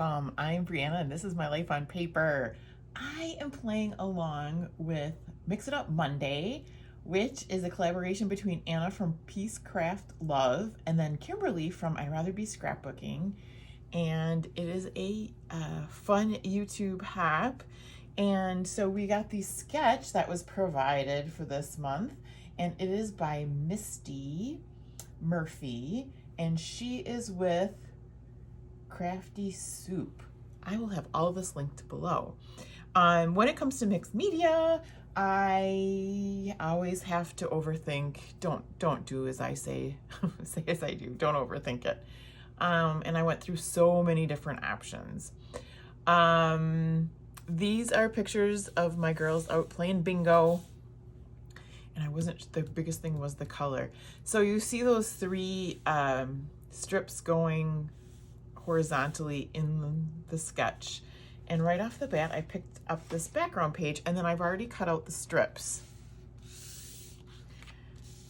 welcome. I'm Brianna and this is my life on paper. I am playing along with Mix It Up Monday, which is a collaboration between Anna from Peace Craft Love and then Kimberly from I'd Rather Be Scrapbooking. And it is a fun YouTube hop. And so we got the sketch that was provided for this month, and it is by Misty Murphy, and she is with Crafty Soup. I will have all this linked below. When it comes to mixed media, I always have to overthink. Don't do as I say, say as I do. Don't overthink it. And I went through so many different options. These are pictures of my girls out playing bingo. And the biggest thing was the color. So you see those three strips going horizontally in the sketch. And right off the bat, I picked up this background page, and then I've already cut out the strips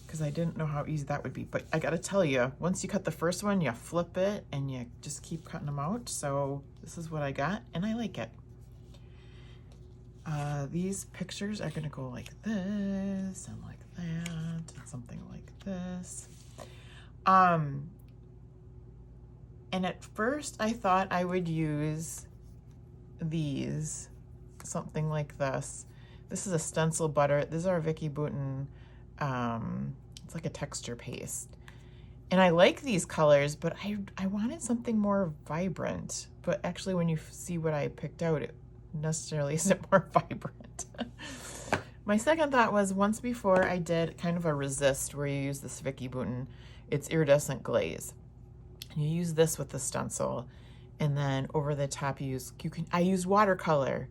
because I didn't know how easy that would be. But I gotta tell you, once you cut the first one, you flip it and you just keep cutting them out. So this is what I got, and I like it. These pictures are gonna go like this and like that and something like this. And at first I thought I would use these, something like this. This is a stencil butter. These are Vicky Bouton, it's like a texture paste. And I like these colors, but I wanted something more vibrant. But actually when you see what I picked out, it necessarily isn't more vibrant. My second thought was, once before I did kind of a resist where you use this Vicky Bouton, it's iridescent glaze. You use this with the stencil, and then over the top I used watercolor.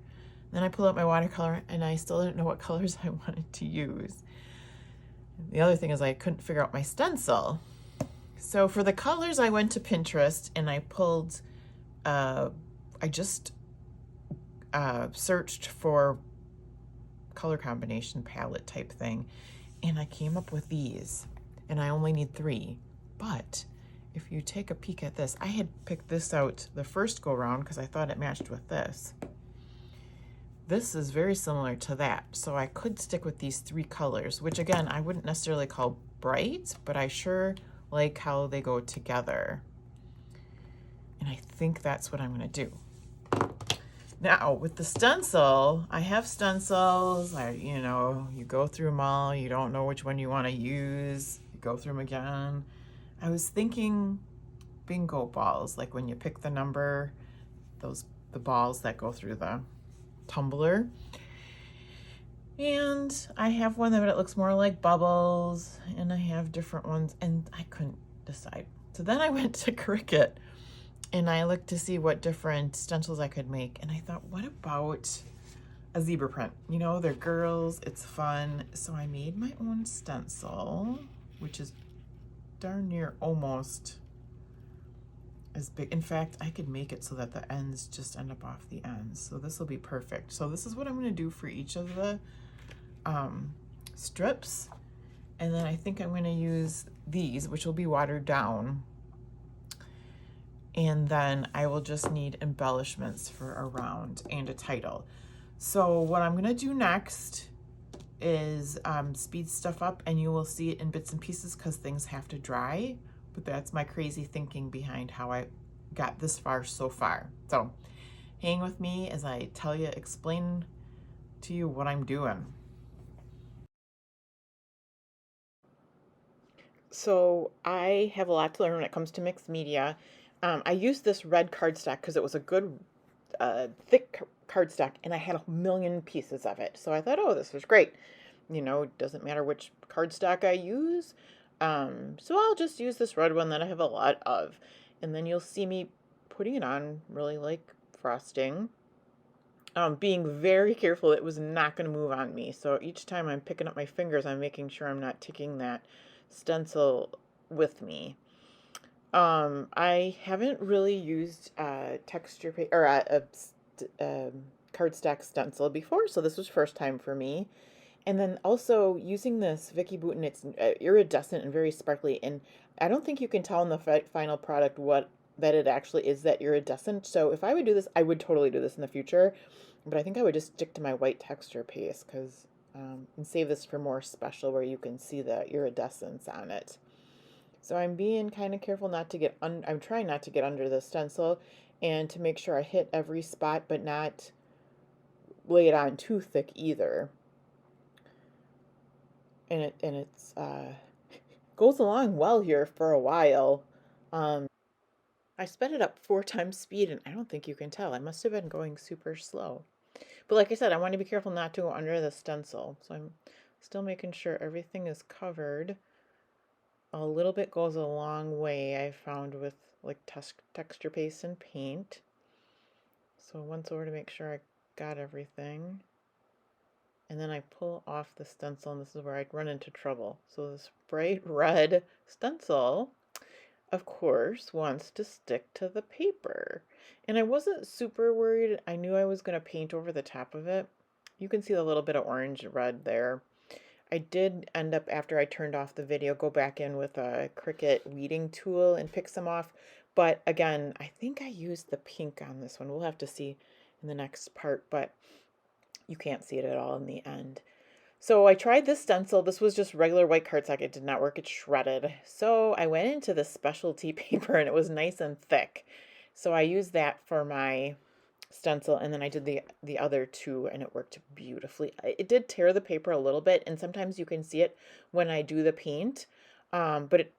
Then I pulled out my watercolor and I still didn't know what colors I wanted to use. The other thing is I couldn't figure out my stencil. So for the colors, I went to Pinterest and I pulled, I just searched for color combination palette type thing, and I came up with these, and I only need 3. But if you take a peek at this, I had picked this out the first go round because I thought it matched with this. This is very similar to that, so I could stick with these 3 colors, which again, I wouldn't necessarily call bright, but I sure like how they go together. And I think that's what I'm gonna do. Now, with the stencil, I have stencils. You go through them all. You don't know which one you want to use. You go through them again. I was thinking bingo balls, like when you pick the number, the balls that go through the tumbler. And I have one that it looks more like bubbles, and I have different ones, and I couldn't decide. So then I went to Cricut, and I looked to see what different stencils I could make. And I thought, what about a zebra print? You know, they're girls, it's fun. So I made my own stencil, which is darn near almost as big. In fact, I could make it so that the ends just end up off the ends. So this will be perfect. So this is what I'm gonna do for each of the strips. And then I think I'm gonna use these, which will be watered down. And then I will just need embellishments for a round and a title. So what I'm gonna do next is speed stuff up, and you will see it in bits and pieces because things have to dry, but that's my crazy thinking behind how I got this far so far. So hang with me as I explain to you what I'm doing. So I have a lot to learn when it comes to mixed media. I used this red cardstock because it was a good thick cardstock, and I had a million pieces of it. So I thought, oh, this was great. You know, it doesn't matter which cardstock I use. So I'll just use this red one that I have a lot of. And then you'll see me putting it on really like frosting. Being very careful it was not going to move on me. So each time I'm picking up my fingers, I'm making sure I'm not taking that stencil with me. I haven't really used texture paper or a cardstock stencil before, so this was first time for me. And then also using this Vicky Bouton, it's iridescent and very sparkly, and I don't think you can tell in the final product what that it actually is that iridescent. So if I would do this, I would totally do this in the future, but I think I would just stick to my white texture paste because and save this for more special where you can see the iridescence on it. So I'm being kind of careful not to get I'm trying not to get under the stencil and to make sure I hit every spot but not lay it on too thick either. And it's goes along well here for a while. I sped it up 4 times speed and I don't think you can tell. I must have been going super slow. But like I said, I want to be careful not to go under the stencil. So I'm still making sure everything is covered. A little bit goes a long way, I found, with like texture paste and paint. So once over to make sure I got everything. And then I pull off the stencil, and this is where I'd run into trouble. So this bright red stencil, of course, wants to stick to the paper. And I wasn't super worried. I knew I was going to paint over the top of it. You can see a little bit of orange red there. I did end up, after I turned off the video, go back in with a Cricut weeding tool and pick some off. But again, I think I used the pink on this one. We'll have to see in the next part, but you can't see it at all in the end. So I tried this stencil. This was just regular white cardstock. It did not work. It shredded. So I went into the specialty paper and it was nice and thick. So I used that for my stencil, and then I did the other two and it worked beautifully. It did tear the paper a little bit, and sometimes you can see it when I do the paint. But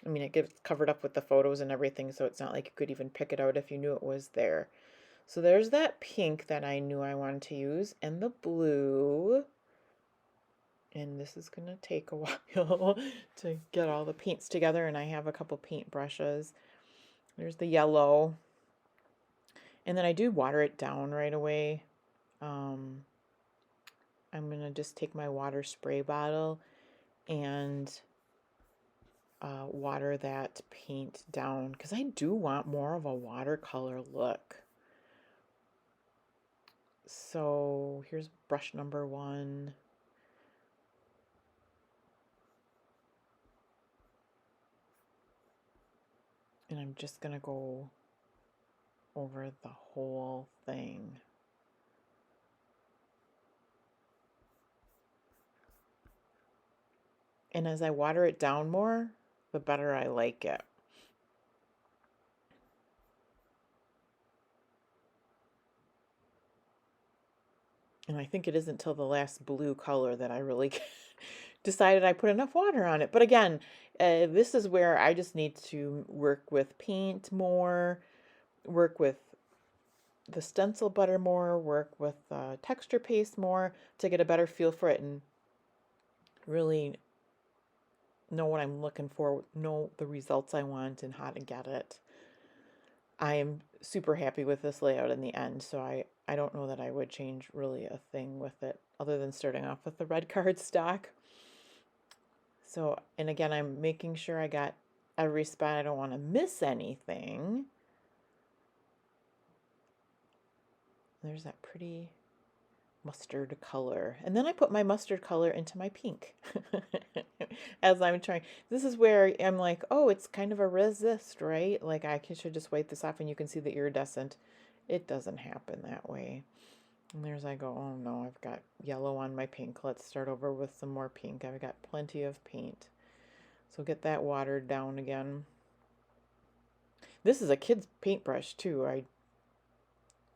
it gets covered up with the photos and everything, so it's not like you could even pick it out if you knew it was there. So there's that pink that I knew I wanted to use, and the blue. And this is going to take a while to get all the paints together, and I have a couple paint brushes. There's the yellow. And then I do water it down right away. I'm going to just take my water spray bottle and water that paint down because I do want more of a watercolor look. So here's brush number 1. And I'm just going to go over the whole thing. And as I water it down more, the better I like it. And I think it isn't until the last blue color that I really decided I put enough water on it. But again, this is where I just need to work with paint more, work with the stencil butter more, work with texture paste more to get a better feel for it and really know what I'm looking for, know the results I want and how to get it. I am super happy with this layout in the end, so I don't know that I would change really a thing with it other than starting off with the red cardstock. So, and again, I'm making sure I got every spot. I don't want to miss anything. There's that pretty mustard color. And then I put my mustard color into my pink as I'm trying. This is where I'm like, oh, it's kind of a resist, right? Like I should just wipe this off and you can see the iridescent. It doesn't happen that way. And there's I go, oh no, I've got yellow on my pink. Let's start over with some more pink. I've got plenty of paint. So get that watered down again. This is a kid's paintbrush too. I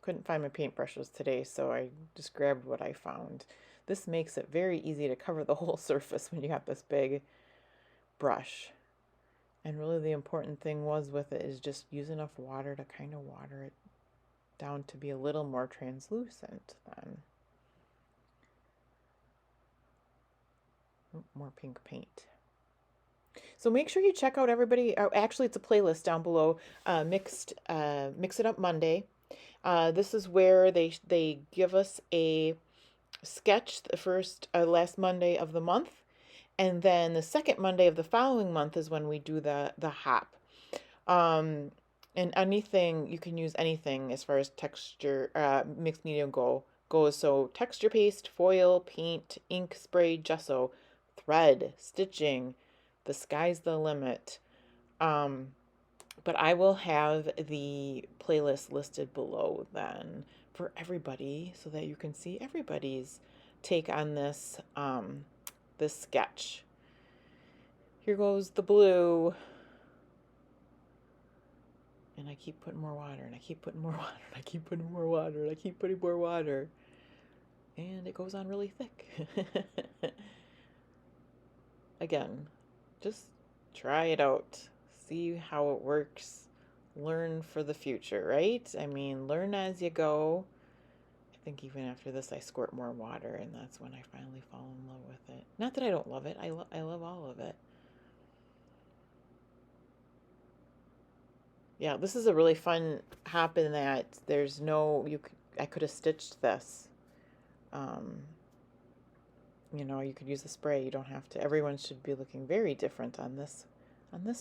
couldn't find my paintbrushes today, so I just grabbed what I found. This makes it very easy to cover the whole surface when you got this big brush. And really the important thing was with it is just use enough water to kind of water it down to be a little more translucent then. More pink paint. So make sure you check out everybody. Actually, it's a playlist down below. Mix It Up Monday. This is where they give us a sketch the first last Monday of the month, and then the second Monday of the following month is when we do the hop. And anything you can use anything as far as texture mixed media goes. So texture paste, foil, paint, ink, spray, gesso, thread, stitching. The sky's the limit. But I will have the playlist listed below then for everybody so that you can see everybody's take on this sketch. Here goes the blue. And I keep putting more water, and I keep putting more water, and I keep putting more water, and I keep putting more water. And it goes on really thick. Again, just try it out. See how it works. Learn for the future, right? I mean, learn as you go. I think even after this, I squirt more water, and that's when I finally fall in love with it. Not that I don't love it. I love all of it. Yeah, this is a really fun hop in that there's no, I could have stitched this. You know, you could use a spray. You don't have to. Everyone should be looking very different on this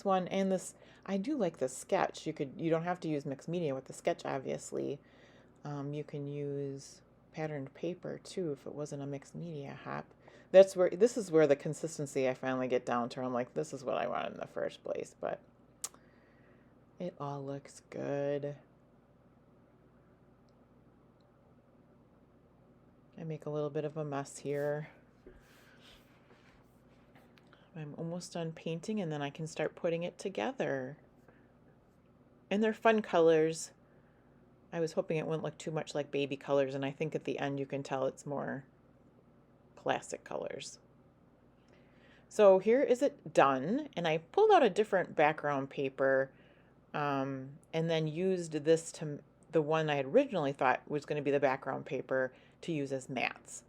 one. And this, I do like this sketch. You don't have to use mixed media with the sketch, obviously. You can use patterned paper too if it wasn't a mixed media hop. This is where the consistency I finally get down to. I'm like, this is what I wanted in the first place, but it all looks good. I make a little bit of a mess here. I'm almost done painting, and then I can start putting it together. And they're fun colors. I was hoping it wouldn't look too much like baby colors, and I think at the end you can tell it's more classic colors. So here is it done, and I pulled out a different background paper and then used the one I had originally thought was going to be the background paper to use as mats.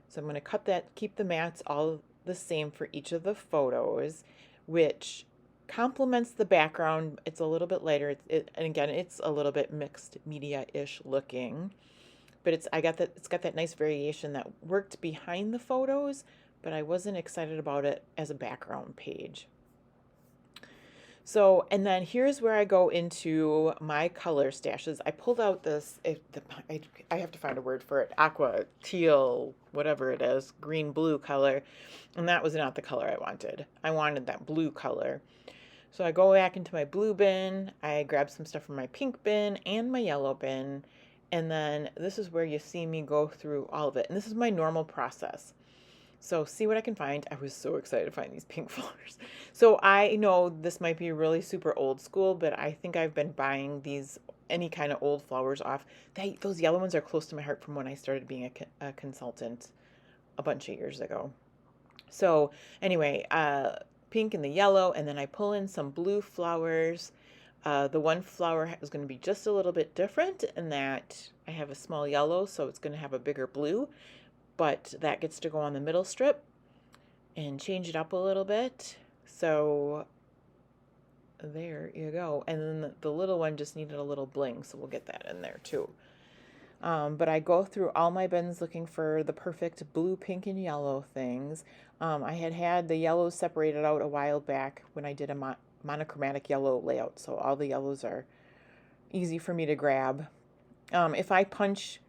So I'm going to keep the mats all the same for each of the photos, which complements the background. It's a little bit lighter, and again, it's a little bit mixed media-ish looking, but it's got that nice variation that worked behind the photos, but I wasn't excited about it as a background page. So, and then here's where I go into my color stashes. I pulled out this, I have to find a word for it, aqua, teal, whatever it is, green, blue color. And that was not the color I wanted. I wanted that blue color. So I go back into my blue bin. I grab some stuff from my pink bin and my yellow bin. And then this is where you see me go through all of it. And this is my normal process. So see what I can find. I was so excited to find these pink flowers. So I know this might be really super old school, but I think I've been buying any kind of old flowers off. Those yellow ones are close to my heart from when I started being a consultant a bunch of years ago. So anyway, pink and the yellow, and then I pull in some blue flowers. The one flower is going to be just a little bit different in that I have a small yellow, so it's going to have a bigger blue. But that gets to go on the middle strip and change it up a little bit. So there you go. And then the little one just needed a little bling, so we'll get that in there too. But I go through all my bins looking for the perfect blue, pink, and yellow things. I had the yellows separated out a while back when I did a monochromatic yellow layout, so all the yellows are easy for me to grab. If I punch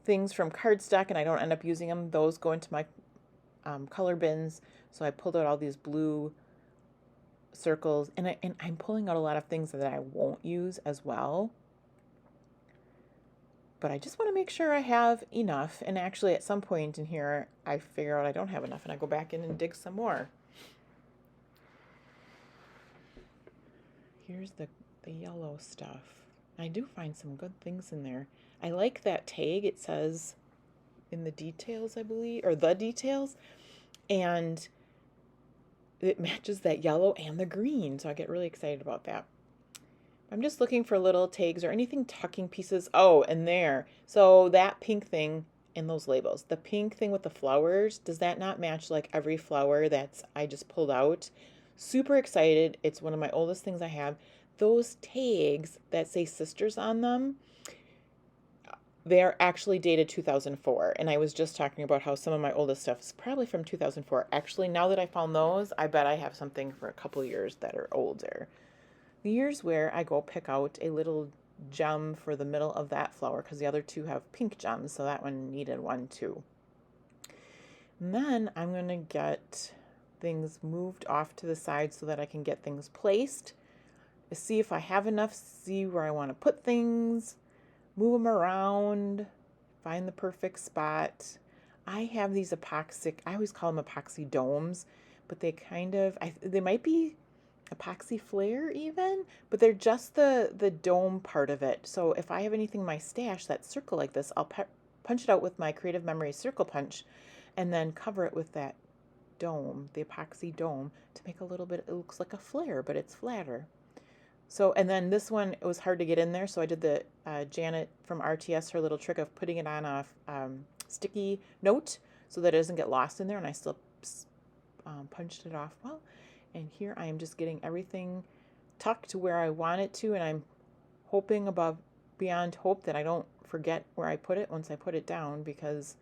things from cardstock and I don't end up using them, those go into my color bins. So I pulled out all these blue circles, and I'm pulling out a lot of things that I won't use as well. But I just want to make sure I have enough. And actually at some point in here, I figure out I don't have enough, and I go back in and dig some more. Here's the yellow stuff. I do find some good things in there. I like that tag. It says in the details, I believe, or the details, and it matches that yellow and the green, so I get really excited about that. I'm just looking for little tags or anything tucking pieces. Oh, and there. So that pink thing in those labels, the pink thing with the flowers, does that not match like every flower I just pulled out? Super excited. It's one of my oldest things I have. Those tags that say sisters on them, they're actually dated 2004. And I was just talking about how some of my oldest stuff is probably from 2004. Actually, now that I found those, I bet I have something for a couple years that are older. Here's where I go pick out a little gem for the middle of that flower, because the other two have pink gems, so that one needed one too. And then I'm going to get things moved off to the side so that I can get things placed. see if I have enough, see where I want to put things, move them around, find the perfect spot. I have these epoxy, I always call them epoxy domes, but they kind of, they might be epoxy flare even, but they're just the dome part of it. So if I have anything in my stash that's circle like this, I'll punch it out with my Creative Memories circle punch and then cover it with that dome, the epoxy dome, to make a little bit, it looks like a flare, but it's flatter. So, and then this one, it was hard to get in there, so I did the Janet from RTS, her little trick of putting it on a sticky note so that it doesn't get lost in there, and I still punched it off well. And here I am just getting everything tucked to where I want it to, and I'm hoping beyond hope that I don't forget where I put it once I put it down, because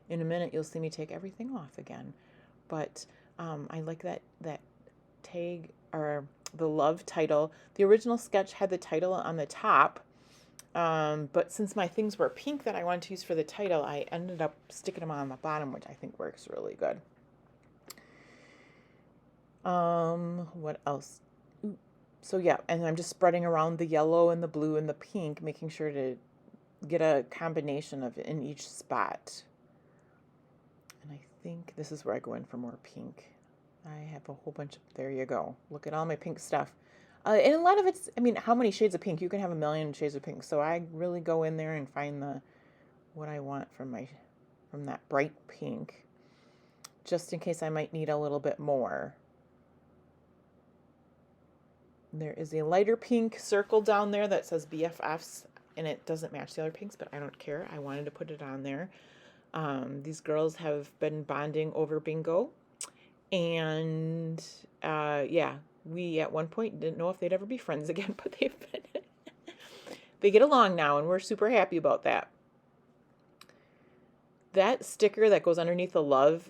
in a minute you'll see me take everything off again. But I like that tag, or the love title. The original sketch had the title on the top, but since my things were pink that I wanted to use for the title, I ended up sticking them on the bottom, which I think works really good. What else? So yeah, and I'm just spreading around the yellow and the blue and the pink, making sure to get a combination of it in each spot. And I think this is where I go in for more pink. I have a whole bunch of, there you go. Look at all my pink stuff. And a lot of it's, I mean, how many shades of pink? You can have a million shades of pink. So I really go in there and find what I want from that bright pink, just in case I might need a little bit more. There is a lighter pink circle down there that says BFFs, and it doesn't match the other pinks, but I don't care. I wanted to put it on there. These girls have been bonding over bingo. And yeah, we at one point didn't know if they'd ever be friends again, but they've been. They get along now, and we're super happy about that. That sticker that goes underneath the love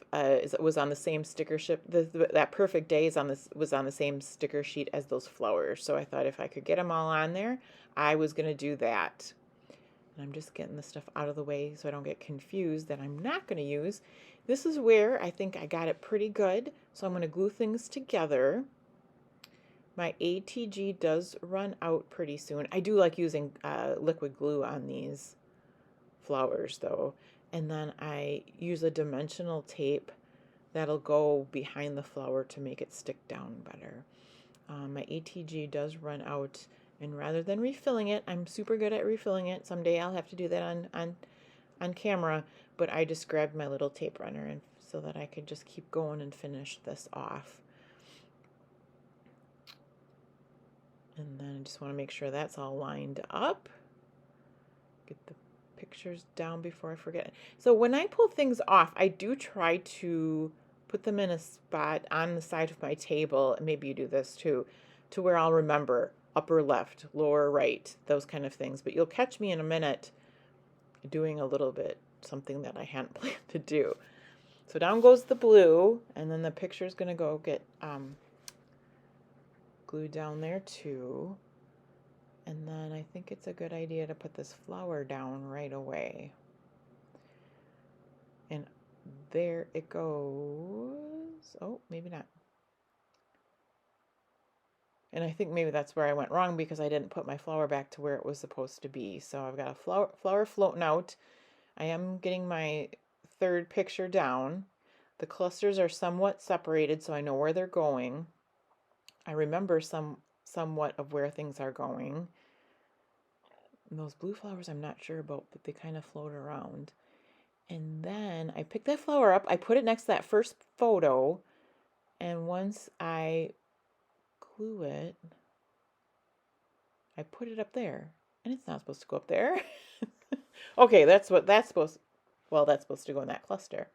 was on the same sticker sheet. That perfect day was on the same sticker sheet as those flowers. So I thought if I could get them all on there, I was going to do that. And I'm just getting the stuff out of the way so I don't get confused that I'm not going to use. This is where I think I got it pretty good. So I'm going to glue things together. My ATG does run out pretty soon. I do like using liquid glue on these flowers though. And then I use a dimensional tape that'll go behind the flower to make it stick down better. My ATG does run out, and rather than refilling it, I'm super good at refilling it. Someday I'll have to do that on camera, but I just grabbed my little tape runner and so that I could just keep going and finish this off. And then I just want to make sure that's all lined up. Get the pictures down before I forget. So when I pull things off, I do try to put them in a spot on the side of my table, and maybe you do this too, to where I'll remember upper left, lower right, those kind of things. But you'll catch me in a minute doing a little bit something that I hadn't planned to do. So down goes the blue, and then the picture is going to go get glued down there too. And then I think it's a good idea to put this flower down right away. And there it goes. Oh, maybe not. And I think maybe that's where I went wrong, because I didn't put my flower back to where it was supposed to be. So I've got a flower floating out. I am getting my third picture down. The clusters are somewhat separated, so I know where they're going. I remember somewhat of where things are going. And those blue flowers I'm not sure about, but they kind of float around. And then I pick that flower up. I put it next to that first photo. And once I glue it, I put it up there. And it's not supposed to go up there. Okay, that's supposed to go in that cluster.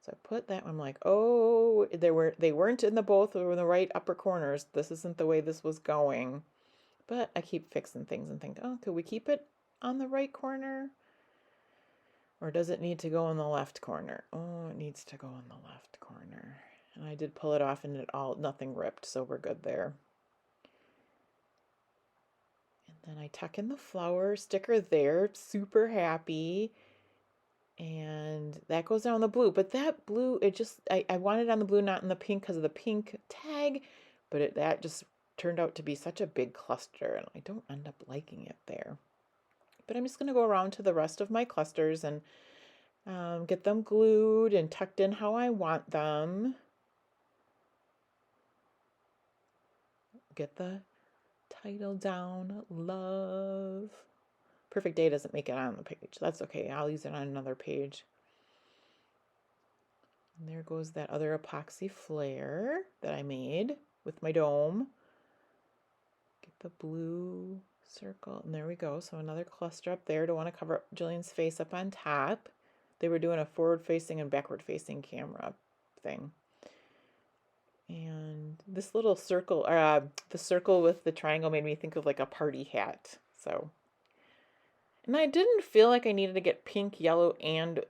So I put that, I'm like, oh, they weren't in both in the right upper corners. This isn't the way this was going. But I keep fixing things and think, oh, could we keep it on the right corner? Or does it need to go in the left corner? Oh, it needs to go in the left corner. And I did pull it off, and nothing ripped, so we're good there. And then I tuck in the flower sticker there, super happy. And that goes down the blue. But that blue, I wanted on the blue, not in the pink, because of the pink tag. But that just turned out to be such a big cluster, and I don't end up liking it there. But I'm just going to go around to the rest of my clusters and get them glued and tucked in how I want them. Get the title down, love. Perfect Day doesn't make it on the page. That's okay. I'll use it on another page. And there goes that other epoxy flare that I made with my dome. Get the blue circle, and there we go. So another cluster up there. Don't want to cover Jillian's face up on top. They were doing a forward-facing and backward-facing camera thing. And this little circle, the circle with the triangle made me think of like a party hat. So, and I didn't feel like I needed to get pink, yellow, and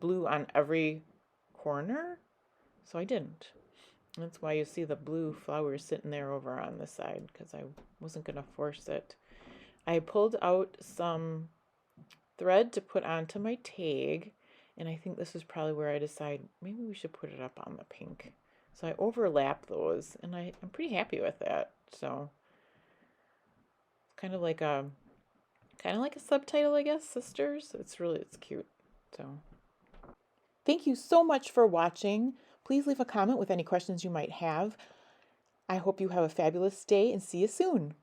blue on every corner, so I didn't. That's why you see the blue flowers sitting there over on the side, because I wasn't going to force it. I pulled out some thread to put onto my tag, and I think this is probably where I decide maybe we should put it up on the pink. So I overlap those, and I'm pretty happy with that. So it's kind of like a subtitle, I guess, Sisters. It's cute. So thank you so much for watching. Please leave a comment with any questions you might have. I hope you have a fabulous day and see you soon.